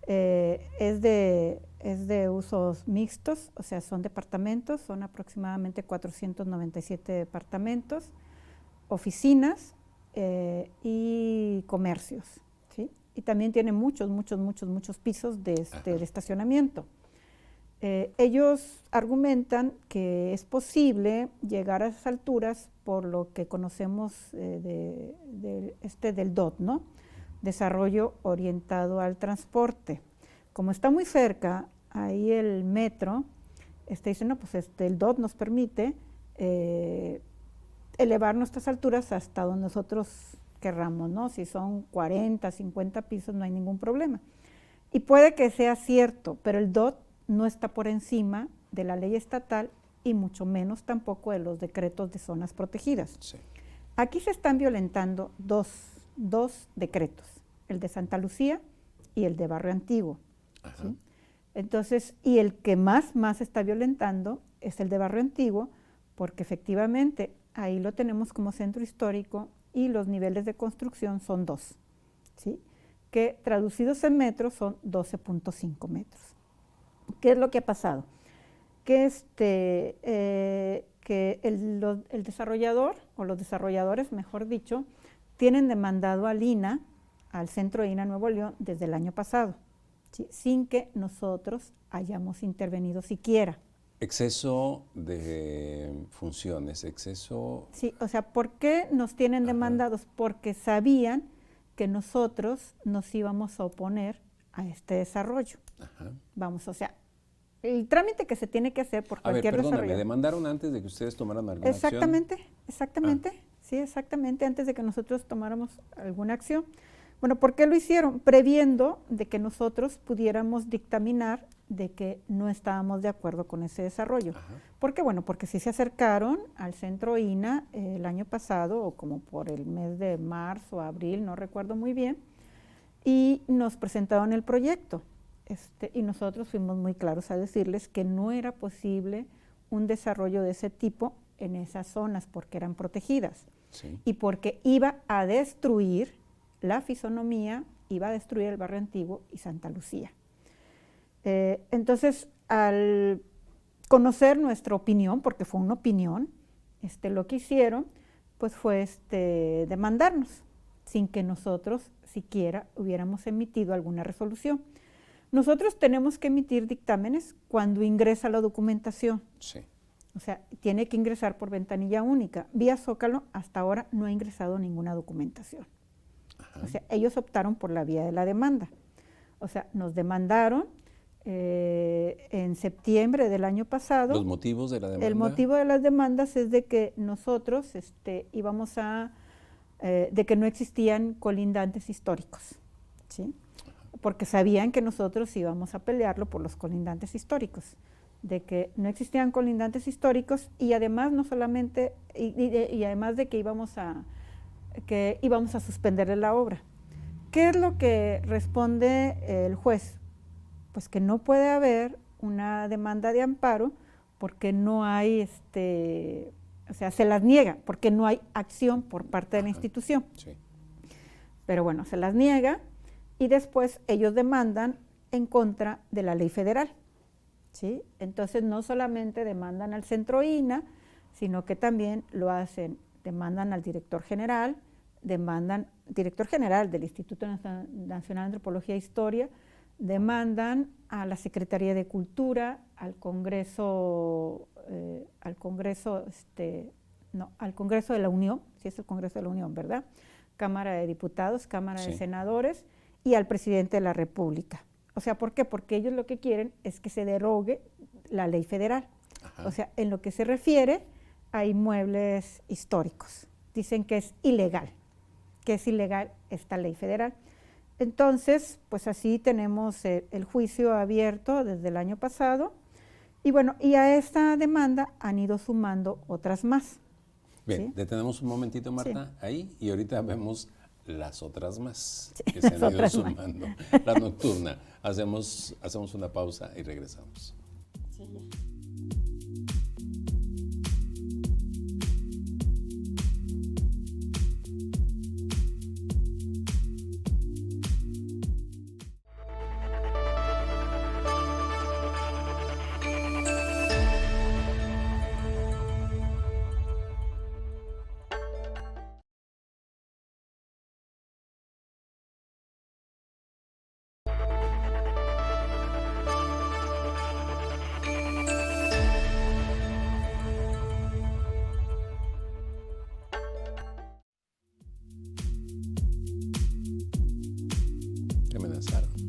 Es de usos mixtos, o sea, son departamentos, son aproximadamente 497 departamentos, oficinas y comercios, ¿sí? Y también tiene muchos pisos de estacionamiento. Ellos argumentan que es posible llegar a esas alturas por lo que conocemos del DOT, ¿no? Desarrollo orientado al transporte. Como está muy cerca, ahí el metro dicen, no, pues el DOT nos permite elevar nuestras alturas hasta donde nosotros querramos, ¿no? Si son 40, 50 pisos, no hay ningún problema. Y puede que sea cierto, pero el DOT no está por encima de la ley estatal y mucho menos tampoco de los decretos de zonas protegidas. Sí. Aquí se están violentando dos decretos, el de Santa Lucía y el de Barrio Antiguo. ¿Sí? Entonces, y el que más está violentando es el de Barrio Antiguo, porque efectivamente ahí lo tenemos como centro histórico y los niveles de construcción son 2, ¿sí? Que traducidos en metros son 12.5 metros. ¿Qué es lo que ha pasado? Que, el desarrollador, o los desarrolladores, mejor dicho, tienen demandado al INAH, al Centro de INAH Nuevo León, desde el año pasado, ¿sí? Sin que nosotros hayamos intervenido siquiera. Exceso de funciones, exceso... Sí, o sea, ¿por qué nos tienen demandados? Porque sabían que nosotros nos íbamos a oponer a este desarrollo. Ajá. Vamos, o sea, el trámite que se tiene que hacer por cualquier perdóname, desarrollo. ¿demandaron antes de que ustedes tomaran alguna acción? Exactamente, sí, exactamente, antes de que nosotros tomáramos alguna acción. Bueno, ¿por qué lo hicieron? Previendo de que nosotros pudiéramos dictaminar de que no estábamos de acuerdo con ese desarrollo. Ajá. ¿Por qué? Bueno, porque sí se acercaron al centro INAH el año pasado, o como por el mes de marzo, abril, no recuerdo muy bien, y nos presentaron el proyecto. Y nosotros fuimos muy claros a decirles que no era posible un desarrollo de ese tipo en esas zonas porque eran protegidas. Sí. Y porque iba a destruir la fisonomía, iba a destruir el Barrio Antiguo y Santa Lucía. Entonces, al conocer nuestra opinión, porque fue una opinión, lo que hicieron pues fue demandarnos, sin que nosotros siquiera hubiéramos emitido alguna resolución. Nosotros tenemos que emitir dictámenes cuando ingresa la documentación. Sí. O sea, tiene que ingresar por ventanilla única. Vía Zócalo, hasta ahora no ha ingresado ninguna documentación. Ajá. O sea, ellos optaron por la vía de la demanda. O sea, nos demandaron en septiembre del año pasado. ¿Los motivos de la demanda? El motivo de las demandas es de que nosotros íbamos de que no existían colindantes históricos, ¿sí? Porque sabían que nosotros íbamos a pelearlo por los colindantes históricos, de que no existían colindantes históricos y además no solamente, y además de que íbamos a suspenderle la obra. ¿Qué es lo que responde el juez? Pues que no puede haber una demanda de amparo porque no hay, o sea, se las niega, porque no hay acción por parte de la institución. Sí. Pero bueno, se las niega y después ellos demandan en contra de la ley federal, ¿sí? Entonces no solamente demandan al Centro INAH, sino que también lo hacen, demandan al director general del Instituto Nacional de Antropología e Historia, demandan a la Secretaría de Cultura, al Congreso de la Unión, sí es el Congreso de la Unión, ¿verdad? Cámara de Diputados, Cámara de Senadores y al Presidente de la República. O sea, ¿por qué? Porque ellos lo que quieren es que se derogue la ley federal. Ajá. O sea, en lo que se refiere a inmuebles históricos. Dicen que es ilegal esta ley federal. Entonces, pues así tenemos el juicio abierto desde el año pasado y bueno, y a esta demanda han ido sumando otras más. Bien, ¿sí? Detenemos un momentito, Marta, sí. Ahí, y ahorita vemos las otras más sí, que se han ido sumando. La nocturna. Hacemos una pausa y regresamos. Sí.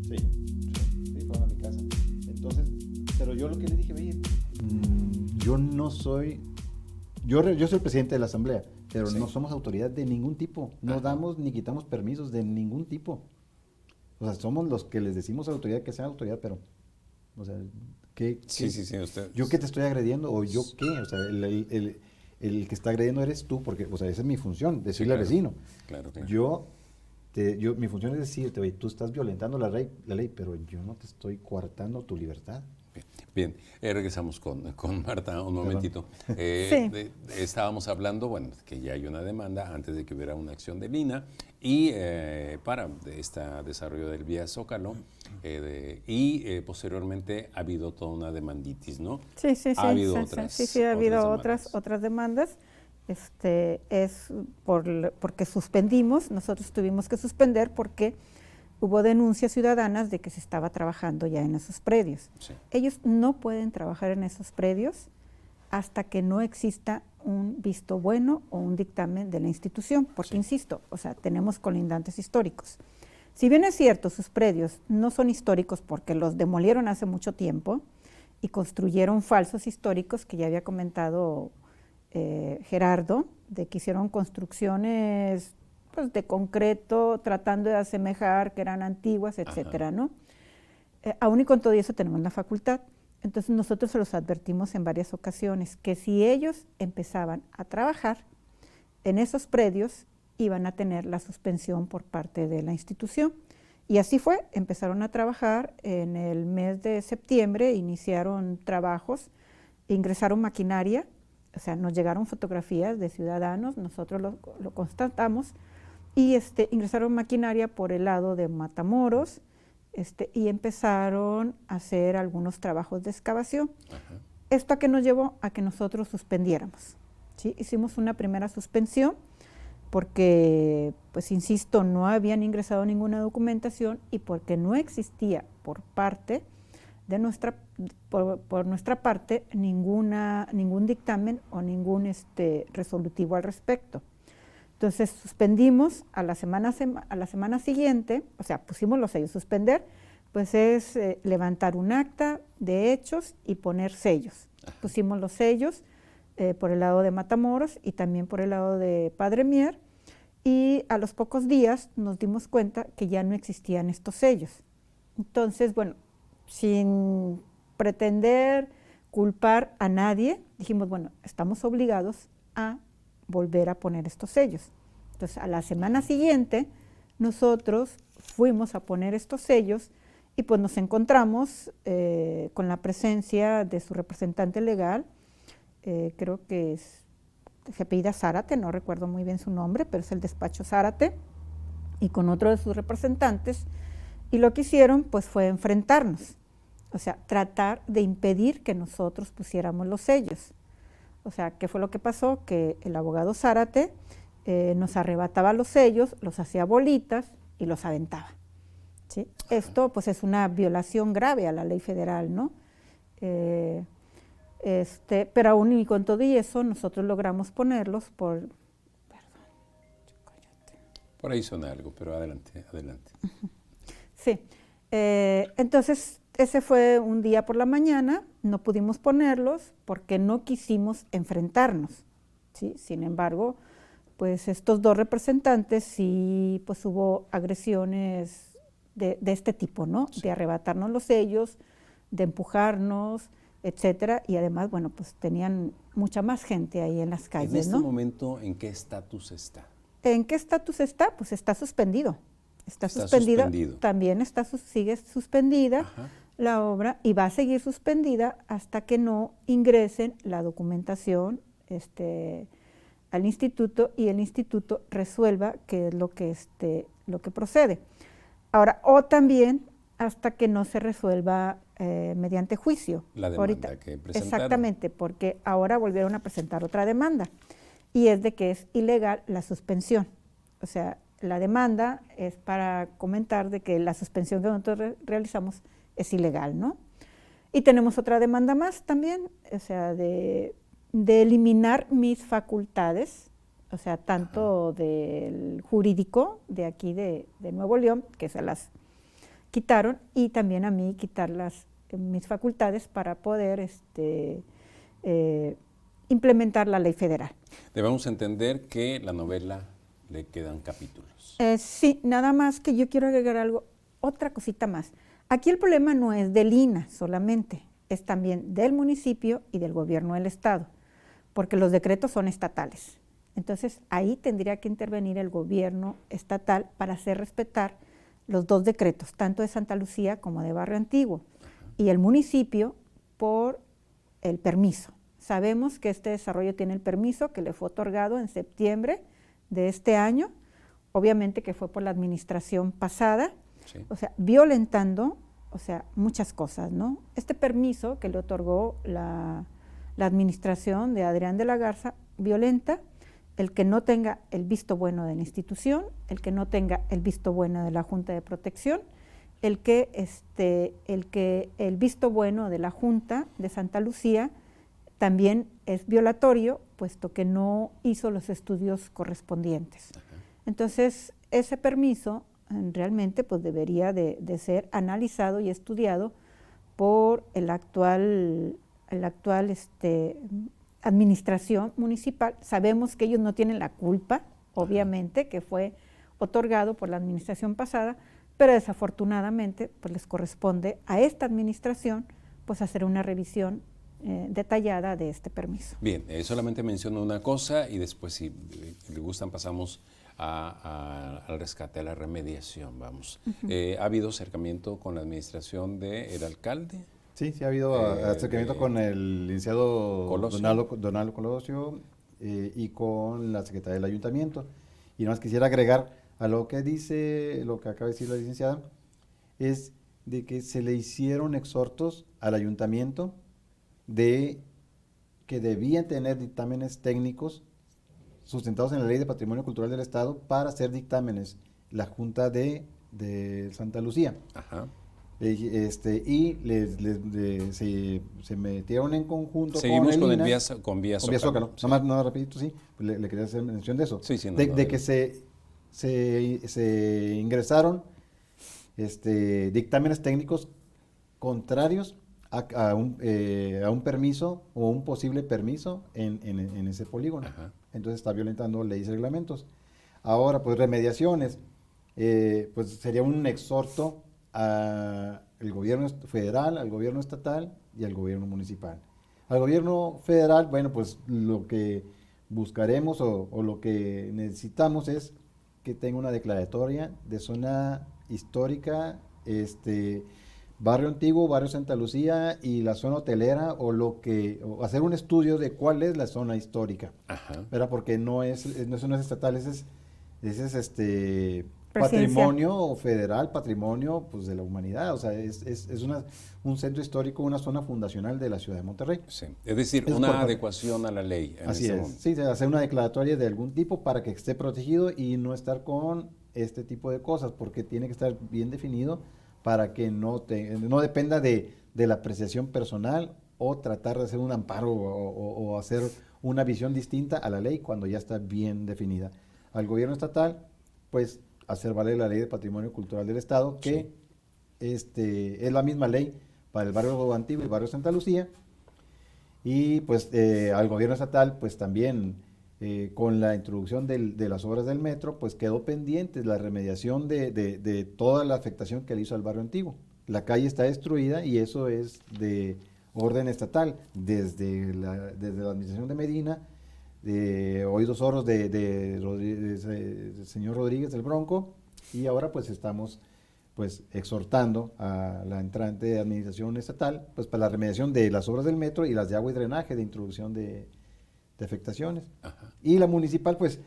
Sí, fueron a mi casa. Entonces, pero yo lo que le dije, oye, yo no soy, yo soy el presidente de la asamblea, pero Sí. no somos autoridad de ningún tipo, no Ajá. damos ni quitamos permisos de ningún tipo. O sea, somos los que les decimos a la autoridad que sea autoridad, pero, o sea, Sí, sí, sí, usted. ¿yo qué te estoy agrediendo o yo qué? O sea, el que está agrediendo eres tú, porque, o sea, esa es mi función, decirle claro. al vecino. Claro, claro. Mi función es decirte, oye, tú estás violentando la ley, pero yo no te estoy coartando tu libertad. Bien, regresamos con Marta un momentito. Sí. Estábamos hablando, bueno, que ya hay una demanda antes de que hubiera una acción de Lina y para este desarrollo del vía Zócalo posteriormente ha habido toda una demanditis, ¿no? Sí, sí, sí. Ha habido sí, otras. sí, sí, ha habido demandas. otras demandas. Es porque suspendimos, nosotros tuvimos que suspender porque hubo denuncias ciudadanas de que se estaba trabajando ya en esos predios. Sí. Ellos no pueden trabajar en esos predios hasta que no exista un visto bueno o un dictamen de la institución, porque Sí. insisto, o sea, tenemos colindantes históricos. Si bien es cierto, sus predios no son históricos porque los demolieron hace mucho tiempo y construyeron falsos históricos, que ya había comentado Gerardo, de que hicieron construcciones pues, de concreto, tratando de asemejar que eran antiguas, etcétera, ¿no? Aún y con todo eso tenemos la facultad. Entonces nosotros se los advertimos en varias ocasiones que si ellos empezaban a trabajar en esos predios, iban a tener la suspensión por parte de la institución. Y así fue, empezaron a trabajar en el mes de septiembre, iniciaron trabajos, ingresaron maquinaria, o sea, nos llegaron fotografías de ciudadanos, nosotros lo constatamos, y ingresaron maquinaria por el lado de Matamoros, y empezaron a hacer algunos trabajos de excavación. Ajá. ¿Esto a qué nos llevó? A que nosotros suspendiéramos, ¿sí? Hicimos una primera suspensión porque, pues insisto, no habían ingresado ninguna documentación y porque no existía por parte de por nuestra parte ningún dictamen o ningún resolutivo al respecto. Entonces suspendimos a la semana siguiente, o sea, pusimos los sellos. Suspender, pues es levantar un acta de hechos y poner sellos. Pusimos los sellos por el lado de Matamoros y también por el lado de Padre Mier, y a los pocos días nos dimos cuenta que ya no existían estos sellos. Entonces, bueno, sin pretender culpar a nadie, dijimos, bueno, estamos obligados a volver a poner estos sellos. Entonces, a la semana siguiente, nosotros fuimos a poner estos sellos y pues nos encontramos con la presencia de su representante legal, creo que se apellida Zárate, no recuerdo muy bien su nombre, pero es el despacho Zárate, y con otro de sus representantes, y lo que hicieron pues fue enfrentarnos, o sea, tratar de impedir que nosotros pusiéramos los sellos. O sea, ¿qué fue lo que pasó? Que el abogado Zárate nos arrebataba los sellos, los hacía bolitas y los aventaba, ¿sí? Esto pues es una violación grave a la ley federal, ¿no? Pero aún y con todo y eso, nosotros logramos ponerlos por... Por ahí suena algo, pero adelante, adelante. Sí, entonces ese fue un día por la mañana, no pudimos ponerlos porque no quisimos enfrentarnos, ¿sí? Sin embargo, pues estos dos representantes sí, pues hubo agresiones de este tipo, ¿no? Sí. De arrebatarnos los sellos, de empujarnos, etcétera, y además, bueno, pues tenían mucha más gente ahí en las calles, En este ¿no? momento, ¿en qué estatus está? ¿En qué estatus está? Pues está suspendido. Está suspendido. También sigue suspendida. Ajá. La obra y va a seguir suspendida hasta que no ingresen la documentación al instituto y el instituto resuelva qué es lo que procede. Ahora, o también hasta que no se resuelva mediante juicio. La demanda que presentaron. Exactamente, porque ahora volvieron a presentar otra demanda y es de que es ilegal la suspensión. O sea, la demanda es para comentar de que la suspensión que nosotros realizamos es ilegal, ¿no? Y tenemos otra demanda más también, o sea, de eliminar mis facultades, o sea, tanto del jurídico de aquí de Nuevo León, que se las quitaron, y también a mí quitar mis facultades para poder implementar la ley federal. Debemos entender que la novela le quedan capítulos. Sí, nada más que yo quiero agregar algo, otra cosita más. Aquí el problema no es del INAH solamente, es también del municipio y del gobierno del estado, porque los decretos son estatales. Entonces, ahí tendría que intervenir el gobierno estatal para hacer respetar los dos decretos, tanto de Santa Lucía como de Barrio Antiguo, y el municipio por el permiso. Sabemos que este desarrollo tiene el permiso que le fue otorgado en septiembre de este año, obviamente que fue por la administración pasada, Sí. o sea, violentando, o sea, muchas cosas, ¿no? Este permiso que le otorgó la administración de Adrián de la Garza violenta el que no tenga el visto bueno de la institución, el que no tenga el visto bueno de la Junta de Protección, el visto bueno de la Junta de Santa Lucía también es violatorio, puesto que no hizo los estudios correspondientes. Entonces, ese permiso realmente pues, debería de ser analizado y estudiado por el actual administración municipal. Sabemos que ellos no tienen la culpa, obviamente, que fue otorgado por la administración pasada, pero desafortunadamente pues les corresponde a esta administración pues hacer una revisión detallada de este permiso. Bien, solamente menciono una cosa y después si le gustan pasamos al rescate, a la remediación, vamos. ¿Ha habido acercamiento con la administración del alcalde? Sí, ha habido acercamiento con el licenciado Donaldo Colosio y con la secretaria del ayuntamiento. Y nada más quisiera agregar a lo que dice, lo que acaba de decir la licenciada, es de que se le hicieron exhortos al ayuntamiento de que debían tener dictámenes técnicos sustentados en la Ley de Patrimonio Cultural del Estado para hacer dictámenes la Junta de Santa Lucía. Ajá. Y se metieron en conjunto. Seguimos con el INAH, con Vía con Vía Zócalo. Zócalo. Sí. Nada más rapidito, sí, le quería hacer mención de eso. Sí, sí, de que se ingresaron dictámenes técnicos contrarios a un permiso o un posible permiso en ese polígono. Ajá. Entonces está violentando leyes y reglamentos. Ahora, pues remediaciones, pues sería un exhorto al gobierno federal, al gobierno estatal y al gobierno municipal. Al gobierno federal, bueno, pues lo que buscaremos o lo que necesitamos es que tenga una declaratoria de zona histórica, Barrio Antiguo, Barrio Santa Lucía y la zona hotelera o hacer un estudio de cuál es la zona histórica. Ajá. ¿Verdad? Porque eso no es estatal, ese es patrimonio federal, patrimonio pues de la humanidad, o sea, es un centro histórico, una zona fundacional de la ciudad de Monterrey. Sí. Es decir, una adecuación a la ley. Así es, sí, hacer una declaratoria de algún tipo para que esté protegido y no estar con este tipo de cosas, porque tiene que estar bien definido para que no dependa de la apreciación personal o tratar de hacer un amparo o hacer una visión distinta a la ley cuando ya está bien definida. Al gobierno estatal, pues hacer valer la Ley de Patrimonio Cultural del Estado, que sí. Es la misma ley para el barrio Antiguo y el barrio Santa Lucía, y pues al gobierno estatal, pues también con la introducción de las obras del metro, pues quedó pendiente la remediación de toda la afectación que le hizo al barrio Antiguo. La calle está destruida y eso es de orden estatal, desde la administración de Medina, de oídos sordos del señor Rodríguez del Bronco, y ahora pues estamos pues exhortando a la entrante administración estatal pues para la remediación de las obras del metro y las de agua y drenaje, de introducción de afectaciones. Ajá. Y la municipal pues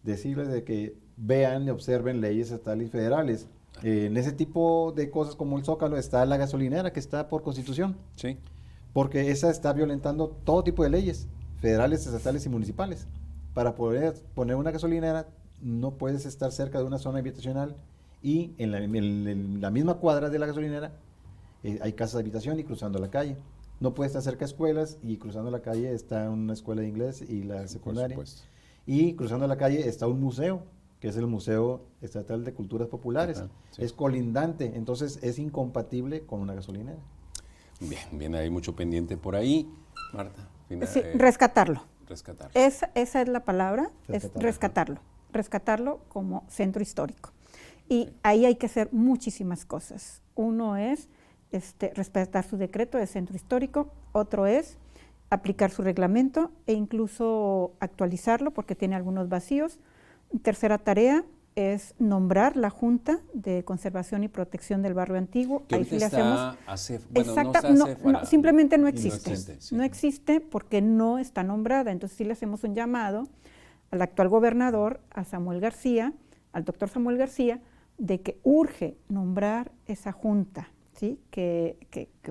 decirles de que vean y observen leyes estatales y federales. En ese tipo de cosas como el Zócalo está la gasolinera que está por constitución, sí, porque esa está violentando todo tipo de leyes federales, estatales y municipales. Para poder poner una gasolinera no puedes estar cerca de una zona habitacional y en la misma cuadra de la gasolinera hay casas de habitación y cruzando la calle. No puedes estar cerca de escuelas y cruzando la calle está una escuela de inglés y la secundaria. Y cruzando la calle está un museo, que es el Museo Estatal de Culturas Populares. Ajá, sí. Es colindante, entonces es incompatible con una gasolinera. Bien, hay mucho pendiente por ahí. Marta. Sí, rescatarlo. Rescatarlo. Esa es la palabra, es Rescatarlo. rescatarlo como centro histórico. Y ahí hay que hacer muchísimas cosas. Uno es respetar su decreto de centro histórico, otro es aplicar su reglamento e incluso actualizarlo porque tiene algunos vacíos. Tercera tarea es nombrar la Junta de Conservación y Protección del Barrio Antiguo. Que ahí sí le está simplemente no existe. existe. Sí. No existe porque no está nombrada. Entonces sí le hacemos un llamado al actual gobernador, a Samuel García, al doctor Samuel García, de que urge nombrar esa junta, ¿sí? que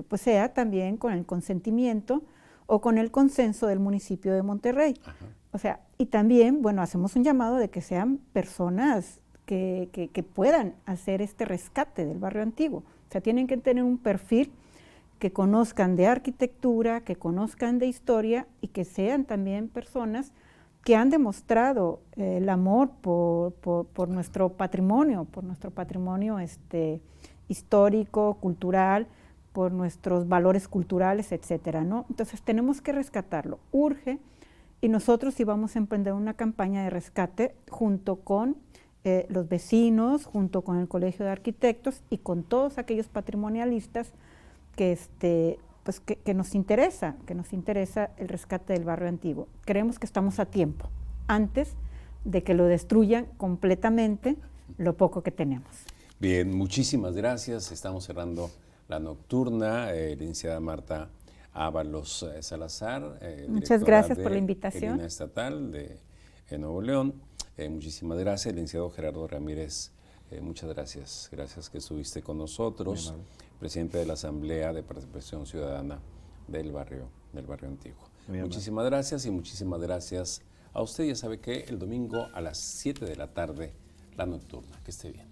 pues sea también con el consentimiento o con el consenso del municipio de Monterrey. Ajá. O sea, y también, bueno, hacemos un llamado de que sean personas que puedan hacer este rescate del barrio antiguo. O sea, tienen que tener un perfil que conozcan de arquitectura, que conozcan de historia y que sean también personas que han demostrado el amor por nuestro patrimonio histórico, cultural, por nuestros valores culturales, etcétera, ¿no? Entonces tenemos que rescatarlo, urge, y nosotros sí vamos a emprender una campaña de rescate junto con los vecinos, junto con el Colegio de Arquitectos y con todos aquellos patrimonialistas que nos interesa el rescate del barrio antiguo. Creemos que estamos a tiempo, antes de que lo destruyan completamente lo poco que tenemos. Bien, muchísimas gracias. Estamos cerrando la nocturna. Licenciada Marta Ábalos Salazar, Muchas gracias por la invitación. Línea Estatal de Nuevo León. Muchísimas gracias. Licenciado Gerardo Ramírez, muchas gracias. Gracias que estuviste con nosotros. Presidente de la Asamblea de Participación Ciudadana del barrio Antiguo. Muchísimas gracias y muchísimas gracias a usted. Ya sabe que el domingo a las 7 de la tarde, la nocturna. Que esté bien.